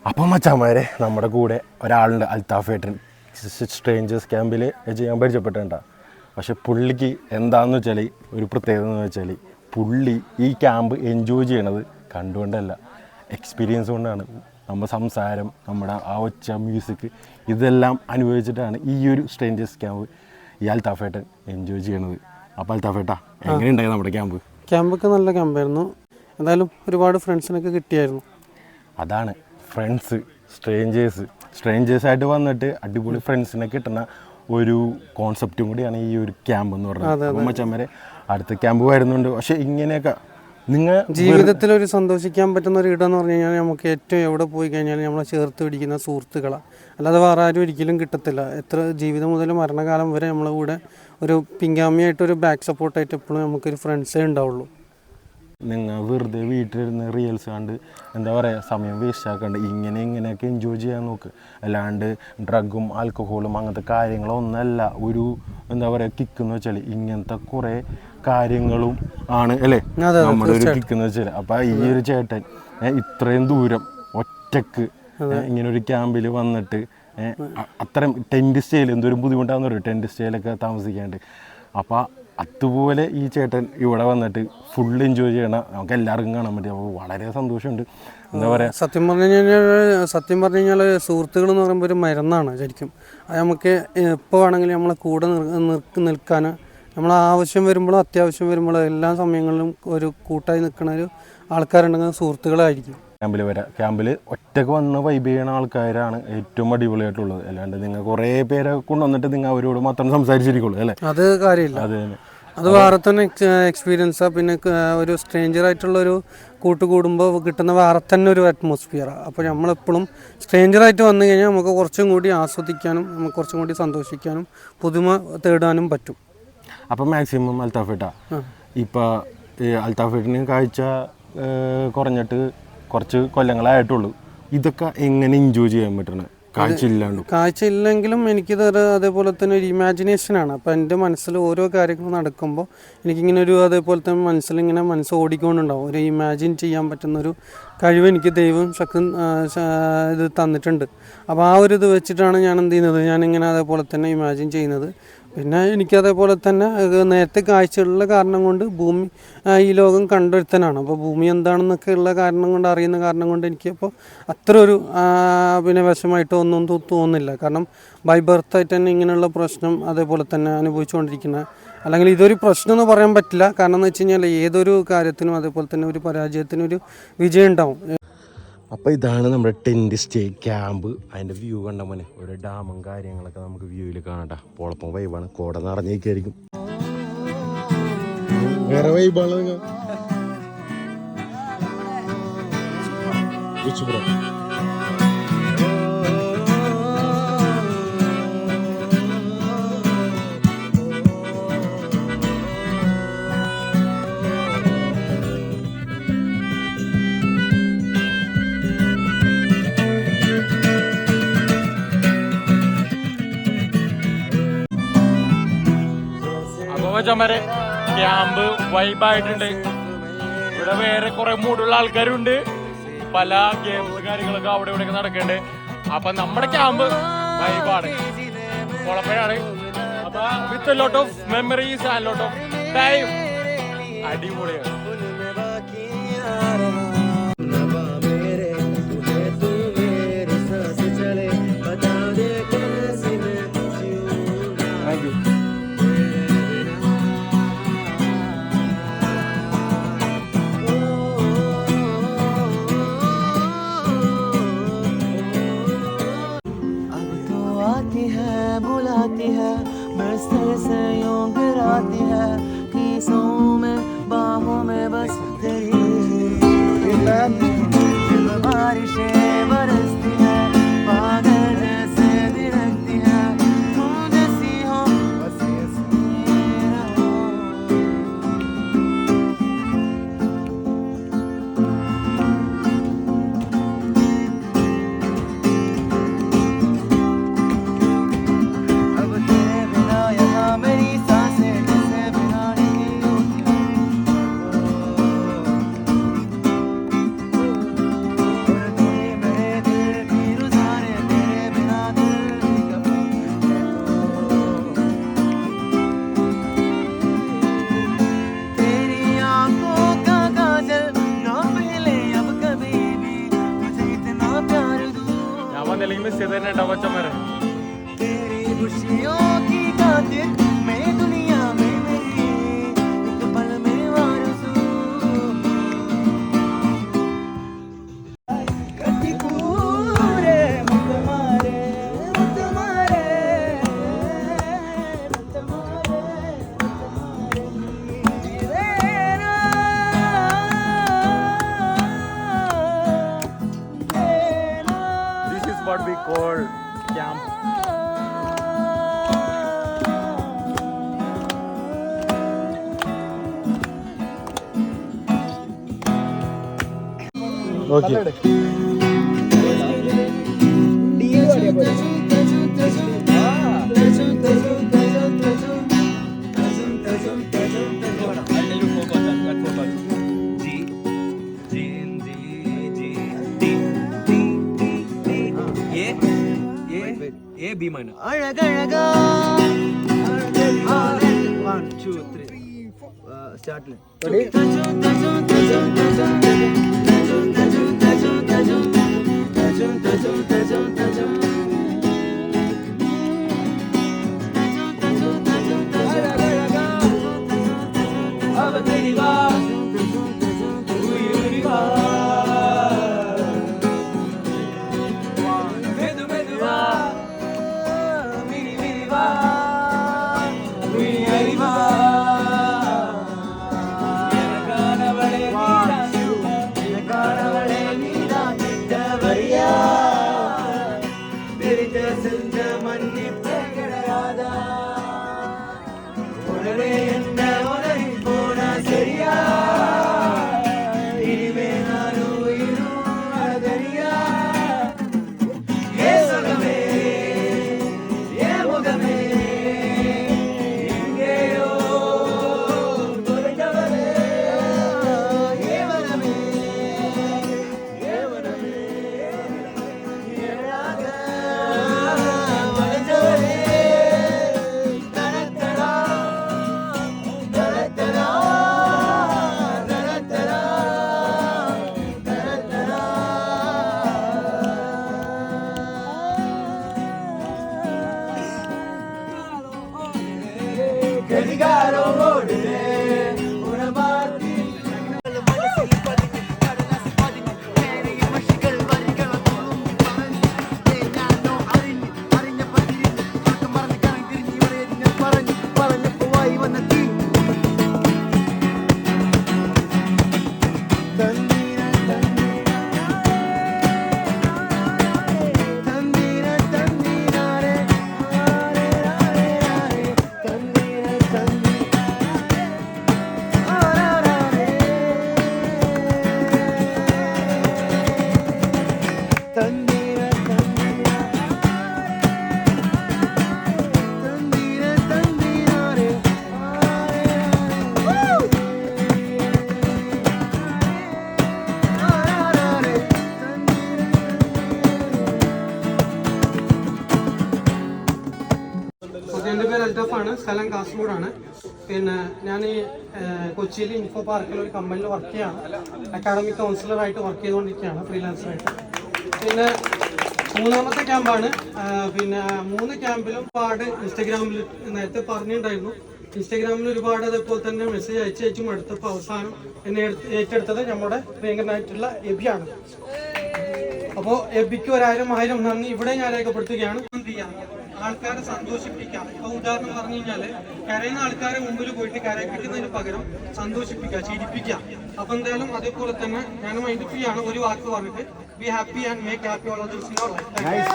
അപ്പം മച്ചാമാരെ നമ്മുടെ കൂടെ ഒരാളുണ്ട്, അൽത്താഫ് ഏട്ടൻ. സ്ട്രേഞ്ചേഴ്സ് ക്യാമ്പിൽ ചെയ്യാൻ പരിചയപ്പെട്ടിട്ടുണ്ടാ. പക്ഷെ പുള്ളിക്ക് എന്താണെന്ന് വെച്ചാൽ ഒരു പ്രത്യേകത എന്ന് വെച്ചാൽ പുള്ളി ഈ ക്യാമ്പ് എൻജോയ് ചെയ്യണത് കണ്ടുകൊണ്ടല്ല, എക്സ്പീരിയൻസ് കൊണ്ടാണ്. നമ്മുടെ സംസാരം, നമ്മുടെ ആ ഒച്ച, മ്യൂസിക് ഇതെല്ലാം അനുഭവിച്ചിട്ടാണ് ഈ ഒരു സ്ട്രേഞ്ചേഴ്സ് ക്യാമ്പ് ഈ അൽത്താഫ് ഏട്ടൻ എൻജോയ് ചെയ്യണത്. അപ്പോൾ അൽത്താഫ് ഏട്ടാ, എങ്ങനെയുണ്ടായി നമ്മുടെ ക്യാമ്പൊക്കെ? നല്ല ക്യാമ്പായിരുന്നു. എന്തായാലും ഒരുപാട് ഫ്രണ്ട്സിനൊക്കെ കിട്ടിയായിരുന്നു. അതാണ് ഫ്രണ്ട്സ്, സ്ട്രേഞ്ചേഴ്സായിട്ട് വന്നിട്ട് അടിപൊളി ഫ്രണ്ട്സിനെ കിട്ടുന്ന ഒരു കോൺസെപ്റ്റും കൂടിയാണ് ഈ ഒരു ക്യാമ്പ് എന്ന് പറയുന്നത്. അപ്പം മച്ചമ്മരെ അടുത്ത ക്യാമ്പ് വരുന്നുണ്ട്. പക്ഷെ ഇങ്ങനെയൊക്കെ നിങ്ങൾ ജീവിതത്തിൽ ഒരു സന്തോഷിക്കാൻ പറ്റുന്ന ഒരു ഇടമെന്ന് പറഞ്ഞു കഴിഞ്ഞാൽ നമുക്ക് ഏറ്റവും എവിടെ പോയി കഴിഞ്ഞാൽ നമ്മളെ ചേർത്ത് പിടിക്കുന്ന സുഹൃത്തുക്കളാണ്. അല്ലാതെ വേറെ ആരും ഒരിക്കലും കിട്ടത്തില്ല. എത്ര ജീവിതം മുതൽ മരണകാലം വരെ നമ്മളെ കൂടെ ഒരു പിങ്കാമിയായിട്ട്, ഒരു ബാക്ക് സപ്പോർട്ടായിട്ട് എപ്പോഴും നമുക്കൊരു ഫ്രണ്ട്സേ ഉണ്ടാവുള്ളൂ. നിങ്ങൾ വെറുതെ വീട്ടിലിരുന്ന് റീൽസ് കണ്ട് എന്താ പറയുക സമയം വേസ്റ്റ് ആക്കാണ്ട് ഇങ്ങനെയൊക്കെ എൻജോയ് ചെയ്യാൻ നോക്ക്. അല്ലാണ്ട് ഡ്രഗും ആൽക്കഹോളും അങ്ങനത്തെ കാര്യങ്ങളൊന്നല്ല ഒരു എന്താ പറയുക കിക്കെന്ന് വെച്ചാൽ ഇങ്ങനത്തെ കുറേ കാര്യങ്ങളും ആണ് അല്ലേ നമ്മുടെ ഒരു കിക്കെന്ന് വെച്ചാൽ. അപ്പം ഈ ഒരു ചേട്ടൻ ഇത്രയും ദൂരം ഒറ്റക്ക് ഇങ്ങനെ ഒരു ക്യാമ്പിൽ വന്നിട്ട് അത്രയും ടെൻറ്റ് സ്റ്റേയിൽ എന്തോരം ബുദ്ധിമുട്ടാണെന്ന് പറയും, ടെൻറ്റ് സ്റ്റേയിലൊക്കെ താമസിക്കാണ്ട്. അപ്പോൾ അതുപോലെ ഈ ചേട്ടൻ ഇവിടെ വന്നിട്ട് ഫുൾ എൻജോയ് ചെയ്യണം, നമുക്ക് എല്ലാവർക്കും കാണാൻ പറ്റും. അപ്പോൾ വളരെ സന്തോഷമുണ്ട്. എന്താ പറയുക, സത്യം പറഞ്ഞു കഴിഞ്ഞാൽ സുഹൃത്തുക്കൾ എന്ന് പറയുമ്പോൾ ഒരു മരുന്നാണ് ശരിക്കും. അത് നമുക്ക് എപ്പോൾ വേണമെങ്കിലും നമ്മളെ കൂടെ നിൽക്കാൻ, നമ്മളെ ആവശ്യം വരുമ്പോഴും അത്യാവശ്യം വരുമ്പോഴും എല്ലാ സമയങ്ങളിലും ഒരു കൂട്ടായി നിൽക്കുന്ന ഒരു ആൾക്കാരുണ്ടെങ്കിൽ സുഹൃത്തുക്കളായിരിക്കും. ക്യാമ്പിൽ ഒറ്റക്ക് വന്ന് വൈബ് ചെയ്യുന്ന ആൾക്കാരാണ് ഏറ്റവും അടിപൊളിയായിട്ടുള്ളത്. അല്ലാണ്ട് നിങ്ങൾ കുറേ പേരെ കൊണ്ടുവന്നിട്ട് നിങ്ങൾ അവരോട് മാത്രം സംസാരിച്ചിരിക്കുള്ളൂ അല്ലേ? അത് കാര്യമില്ല. അത് വേറെ തന്നെ എക്സ്പീരിയൻസാണ്. പിന്നെ ഒരു സ്ട്രേഞ്ചർ ആയിട്ടുള്ള ഒരു കൂടുമ്പോൾ കിട്ടുന്ന വേറെ തന്നെ ഒരു അറ്റ്മോസ്ഫിയറാണ്. അപ്പോൾ നമ്മളെപ്പോഴും സ്ട്രേഞ്ചറായിട്ട് വന്നു കഴിഞ്ഞാൽ നമുക്ക് കുറച്ചും കൂടി ആസ്വദിക്കാനും നമുക്ക് കുറച്ചും കൂടി സന്തോഷിക്കാനും പുതുമ തേടാനും പറ്റും. അപ്പം മാക്സിമം അൽത്താഫേട്ടാ, ഇപ്പോൾ അൽത്താഫേട്ടിന് കാഴ്ച കുറഞ്ഞിട്ട് കുറച്ച് കൊല്ലങ്ങളായിട്ടുള്ളൂ. ഇതൊക്കെ എങ്ങനെ എൻജോയ് ചെയ്യാൻ പറ്റണം കാഴ്ച ഇല്ലെങ്കിലും എനിക്കിത് അതേപോലെ തന്നെ ഒരു ഇമാജിനേഷനാണ്. അപ്പോൾ എൻ്റെ മനസ്സിൽ ഓരോ കാര്യങ്ങൾ നടക്കുമ്പോൾ എനിക്കിങ്ങനെ ഒരു അതേപോലെ തന്നെ മനസ്സിലിങ്ങനെ മനസ്സ് ഓടിക്കൊണ്ടുണ്ടാവും. ഒരു ഇമാജിൻ ചെയ്യാൻ പറ്റുന്നൊരു കഴിവ് എനിക്ക് ദൈവം ശക്തി ഇത് തന്നിട്ടുണ്ട്. അപ്പോൾ ആ ഒരു ഇത് വെച്ചിട്ടാണ് ഞാൻ എന്ത് ചെയ്യുന്നത്, ഞാനിങ്ങനെ അതേപോലെ തന്നെ ഇമാജിൻ ചെയ്യുന്നത്. പിന്നെ എനിക്കതേപോലെ തന്നെ നേരത്തെ കാഴ്ചകളുള്ള കാരണം കൊണ്ട് ഭൂമി ഈ ലോകം കണ്ടെടുത്തനാണ്. അപ്പോൾ ഭൂമി എന്താണെന്നൊക്കെ ഉള്ള കാരണം കൊണ്ട്, അറിയുന്ന കാരണം കൊണ്ട് എനിക്കപ്പോൾ അത്ര ഒരു പിന്നെ വിഷമായിട്ടോ ഒന്നും തോന്നുന്നില്ല. കാരണം ബൈ ബർത്തായിട്ട് തന്നെ ഇങ്ങനെയുള്ള പ്രശ്നം അതേപോലെ തന്നെ അനുഭവിച്ചുകൊണ്ടിരിക്കുന്ന, അല്ലെങ്കിൽ ഇതൊരു പ്രശ്നം എന്ന് പറയാൻ പറ്റില്ല. കാരണം എന്ന് വെച്ച് കഴിഞ്ഞാൽ ഏതൊരു കാര്യത്തിനും അതേപോലെ തന്നെ ഒരു പരാജയത്തിനും ഒരു വിജയം ഉണ്ടാവും. അപ്പോൾ ഇതാണ് നമ്മുടെ ടെൻറ്റ് സ്റ്റേ ക്യാമ്പ്. അതിൻ്റെ വ്യൂ കണ്ട മോനെ, ഒരു ഡാമും കാര്യങ്ങളൊക്കെ നമുക്ക് വ്യൂവിൽ കാണാം. പോളപ്പം വൈബാണ്, കോട നിറഞ്ഞേക്കായിരിക്കും. വേറെ വൈബാണ് നിങ്ങൾ ക്യാമ്പ് വൈബായിട്ടുണ്ട്. ഇവിടെ വേറെ കുറെ മൂടുള്ള ആൾക്കാരുണ്ട്, പല ഗെയിംസ് കാര്യങ്ങളൊക്കെ അവിടെ ഇവിടെയൊക്കെ നടക്കുന്നുണ്ട്. അപ്പൊ നമ്മുടെ ക്യാമ്പ് വൈബാണ്, കുഴപ്പമാണ്. അപ്പൊ with lot of memories and lot of time, അടിപൊളിയാണ്. बुलाती है बरसते से यूं गिराती है कीसों में बाहों में बस तेरी बारिशें बरसती है पागल जैसे दिखती है तुम जैसी हो बस मेरी सांसें जैसे बिना नहीं होती। വന്നില്ലെങ്കിൽ മിസ് ചെയ്ത് തന്നെ ഉണ്ടാവും കൊച്ചന്മാരെ. तेरी खुशियों की खातिर मैं दुनिया में मेरी एक पल में वारसू कति पूरे मुतमारे मुतमारे मुतमारे जीवेना This is what we call camp. Okay A B minor. अழகழகா 1 2 3 start line. अब तेरी बात हुई मेरी बात मेदु मेदु बात मेरी मेरी बात हुई मेरी बात എനക്കാനവളെ നീതാ കിട്ടവരിയാ तेरी जैसे मन्नी पेगड़ादा उड़वे എന്ന ഉലരി പോണ ശരിയാ ഇനിമേ നാനു ഇരു അദരിയാ ഏ സുഖമേ ഏ മുഖമേ എങ്കേയോ തുറക്കവലേ ഏ വനമേ ഏ വനമേ ഏഴാക വനജവലേ തരത്തരാ തരത്തരാ തരത്തരാ തരത്തരാ ഘടികാരോ ഓടുന്നേ ഉണമാർത്തി മനസ്സിൽ പതിഞ്ഞ് കടലാസിൽ പതിഞ്ഞ് നേരെയും മഷികൾ വരികളൊന്നും പറഞ്ഞ് ഞാനോ അറിഞ്ഞപ്പോൾ തിരിഞ്ഞ് ചുറ്റും മറന്ന് കറങ്ങി തിരിഞ്ഞ് ഇവിടെ ഞാൻ പറഞ്ഞപ്പോ വായി വന്ന തീ തന്നീര തന്നീര തന്നീരാരെ ആരെ ആരെ ആരെ തന്നീര തന്നീരാരെ ആരാരെ തന്നീര തന്നീര തന്നീരാരെ ആരാരെ ഓക്കെ, എൻ്റെ പേര് അൽത്തഫാണ്, സ്ഥലം കാസർഗോഡാണ്. പിന്നെ ഞാൻ ഈ കൊച്ചിയിൽ ഇൻഫോ പാർക്കിൽ ഒരു കമ്പനിയിൽ വർക്ക് ചെയ്യാണ്. അക്കാഡമിക് കൗൺസിലറായിട്ട് വർക്ക് ചെയ്തുകൊണ്ടിരിക്കുകയാണ്, ഫ്രീലാൻസറായിട്ട്. പിന്നെ മൂന്നാമത്തെ ക്യാമ്പാണ്. പിന്നെ 3 ക്യാമ്പിലും ഒരുപാട് ഇൻസ്റ്റഗ്രാമിൽ നേരത്തെ പറഞ്ഞിട്ടുണ്ടായിരുന്നു. ഇൻസ്റ്റഗ്രാമിൽ ഒരുപാട് അതേപോലെ തന്നെ മെസ്സേജ് അയച്ചും എടുത്തപ്പോൾ അവസാനം എന്നെ ഏറ്റെടുത്തത് നമ്മുടെ പ്രിയങ്കരനായിട്ടുള്ള എബിയാണ്. അപ്പോൾ എബിക്ക് 1000 നന്ദി ഇവിടെ ഞാൻ രേഖപ്പെടുത്തുകയാണ്. എന്ത് ചെയ്യാം, ആൾക്കാരെ സന്തോഷിപ്പിക്കാം. ഇപ്പോൾ ഉദാഹരണം പറഞ്ഞു കഴിഞ്ഞാൽ കരയുന്ന ആൾക്കാരെ മുമ്പിൽ പോയിട്ട് കരയിപ്പിക്കുന്നതിന് പകരം സന്തോഷിപ്പിക്കുക, ചിരിപ്പിക്കുക. അപ്പോൾ എന്തായാലും അതേപോലെ തന്നെ ഞാൻ മൈൻഡ് ഫ്രീ ആണ്. ഒരു വാക്ക് പറഞ്ഞിട്ട് be happy and make happy all of this in your life.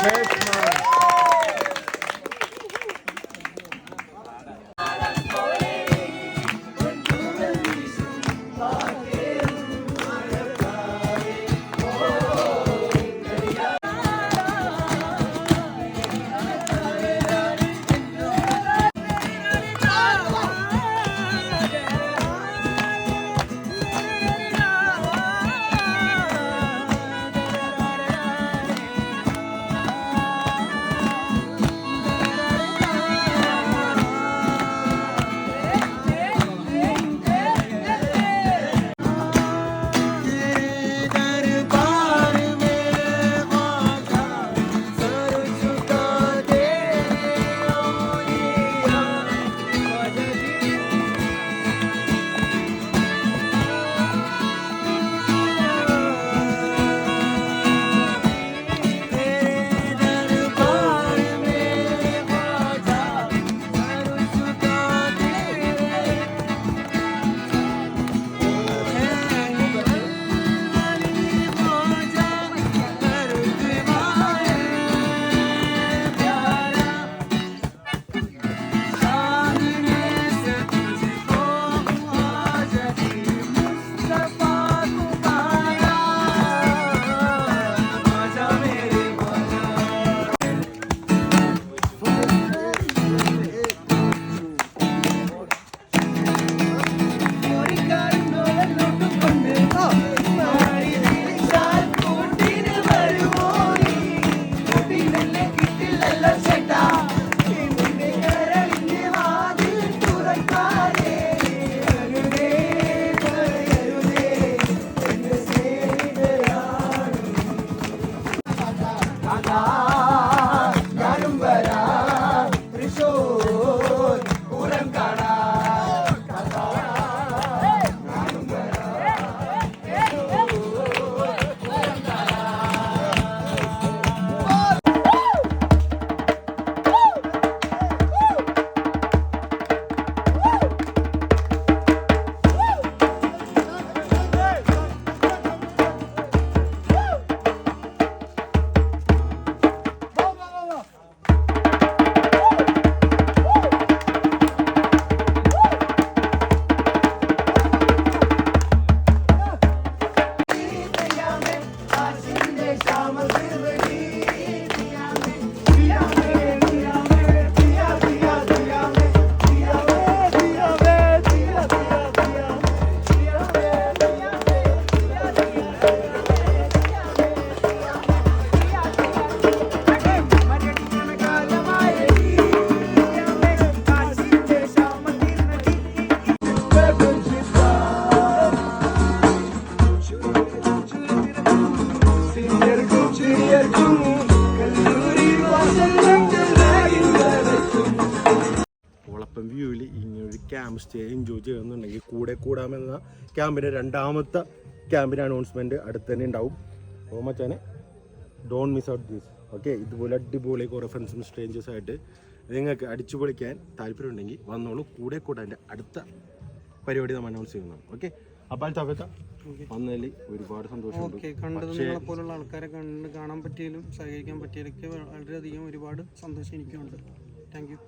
Camp stay enjoy ചെയ്യുന്നുണ്ടെങ്കിൽ കൂടെ കൂടാമെന്ന ക്യാമ്പിൻ്റെ 2ാമത്തെ ക്യാമ്പിൻ്റെ അനൗൺസ്മെൻറ്റ് അടുത്ത് തന്നെ ഉണ്ടാവും. അപ്പോൾ മച്ചാനെ don't miss out this. Okay, ഇതുപോലെ അടിപൊളി കുറേ ഫ്രണ്ട്സും സ്ട്രേഞ്ചേഴ്സായിട്ട് നിങ്ങൾക്ക് അടിച്ചു പൊളിക്കാൻ താല്പര്യമുണ്ടെങ്കിൽ വന്നോളൂ. കൂടെ കൂടാൻ്റെ അടുത്ത പരിപാടി നമ്മൾ അനൗൺസ് ചെയ്യുന്നതാണ്. ഓക്കെ, അപ്പോൾ തവത്ത വന്നതിൽ ഒരുപാട് സന്തോഷമുണ്ട്. ഓക്കെ, കണ്ടത് നിങ്ങളെ പോലുള്ള ആൾക്കാരെ കാണാൻ പറ്റിയാലും സഹകരിക്കാൻ പറ്റിയാലൊക്കെ വളരെയധികം ഒരുപാട് സന്തോഷം എനിക്കുണ്ട്. Thank you.